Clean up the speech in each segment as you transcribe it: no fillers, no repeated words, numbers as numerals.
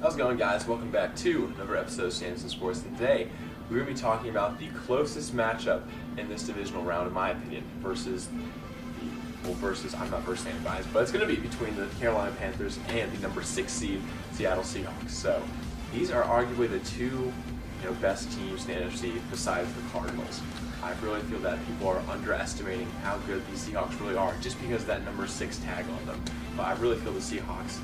How's it going, guys? Welcome back to another episode of Sanderson Sports. And today, we're going to be talking about the closest matchup in this divisional round, in my opinion, versus, I'm not versus anybody's, but it's going to be between the Carolina Panthers and the number 6 seed Seattle Seahawks. So, these are arguably the two best teams in the NFC besides the Cardinals. I really feel that people are underestimating how good these Seahawks really are just because of that number 6 tag on them. But I really feel the Seahawks,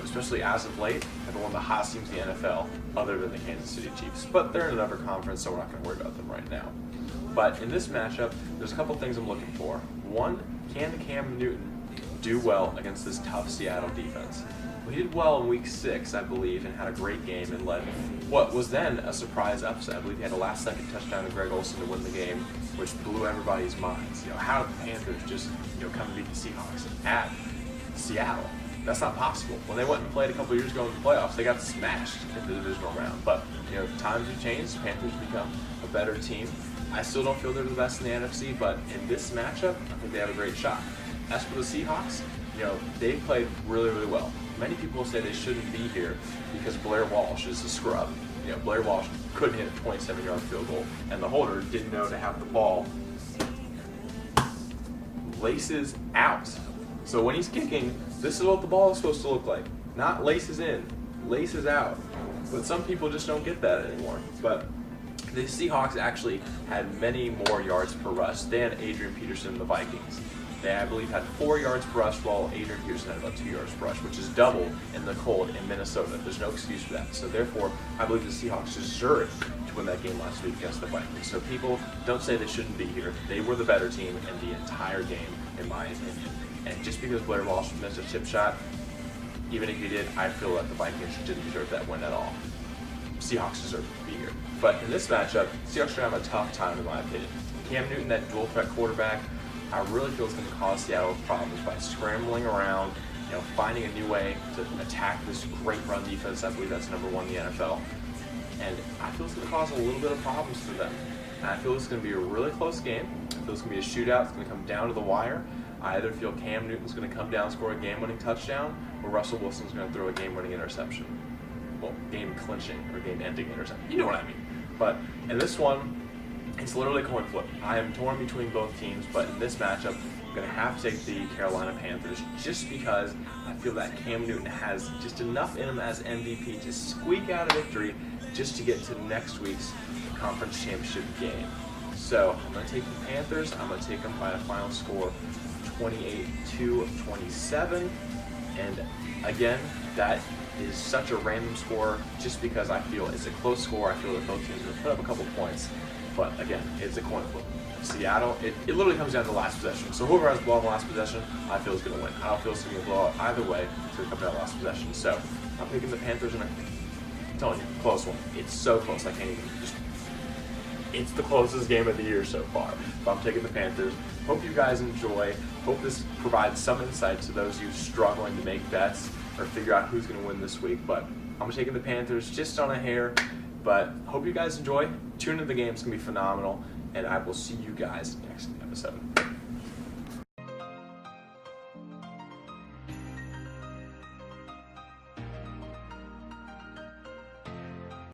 especially as of late, have been one of the hottest teams in the NFL other than the Kansas City Chiefs. But they're in another conference, so we're not going to worry about them right now. But in this matchup, there's a couple things I'm looking for. One, can Cam Newton do well against this tough Seattle defense? Well, he did well in Week 6, I believe, and had a great game and led what was then a surprise upset. I believe he had a last-second touchdown to Greg Olsen to win the game, which blew everybody's minds. How did the Panthers just come and beat the Seahawks at Seattle? That's not possible. When they went and played a couple years ago in the playoffs, they got smashed in the divisional round. But times have changed. The Panthers become a better team. I still don't feel they're the best in the NFC, but in this matchup, I think they have a great shot. As for the Seahawks, they played really, really well. Many people say they shouldn't be here because Blair Walsh is a scrub. Blair Walsh couldn't hit a 27-yard field goal, and the holder didn't know to have the ball laces out. So when he's kicking, this is what the ball is supposed to look like. Not laces in, laces out. But some people just don't get that anymore. But the Seahawks actually had many more yards per rush than Adrian Peterson and the Vikings. They, I believe, had 4 yards per rush, while Adrian Peterson had about 2 yards per rush, which is double in the cold in Minnesota. There's no excuse for that. So therefore, I believe the Seahawks deserved to win that game last week against the Vikings. So people don't say they shouldn't be here. They were the better team in the entire game, in my opinion. And just because Blair Walsh missed a chip shot, even if he did, I feel that the Vikings didn't deserve that win at all. Seahawks deserve to be here. But in this matchup, Seahawks are going to have a tough time, in my opinion. Cam Newton, that dual threat quarterback, I really feel is going to cause Seattle problems by scrambling around, finding a new way to attack this great run defense. I believe that's number 1 in the NFL. And I feel it's going to cause a little bit of problems for them. And I feel it's going to be a really close game. I feel it's going to be a shootout. It's going to come down to the wire. I either feel Cam Newton's going to come down and score a game-winning touchdown, or Russell Wilson's going to throw a game-winning interception. Well, game-clinching or game-ending interception. You know what I mean. But in this one, it's literally a coin flip. I am torn between both teams, but in this matchup, I'm going to have to take the Carolina Panthers just because I feel that Cam Newton has just enough in him as MVP to squeak out a victory just to get to next week's conference championship game. So I'm going to take the Panthers. I'm going to take them by a final score 28-27. And again, that is such a random score just because I feel it's a close score. I feel that both teams are going to put up a couple points. But again, it's a coin flip. Seattle, it literally comes down to the last possession. So whoever has the ball in the last possession, I feel is going to win. I don't feel it's going to be a blowout either way. It's going to come down to the last possession. So I'm picking the Panthers, and I'm telling you, close one. It's so close. I can't even it's the closest game of the year so far. But I'm taking the Panthers. Hope you guys enjoy. Hope this provides some insight to those of you struggling to make bets or figure out who's going to win this week. But I'm taking the Panthers just on a hair. But hope you guys enjoy. Tune into the game. It's going to be phenomenal. And I will see you guys next episode.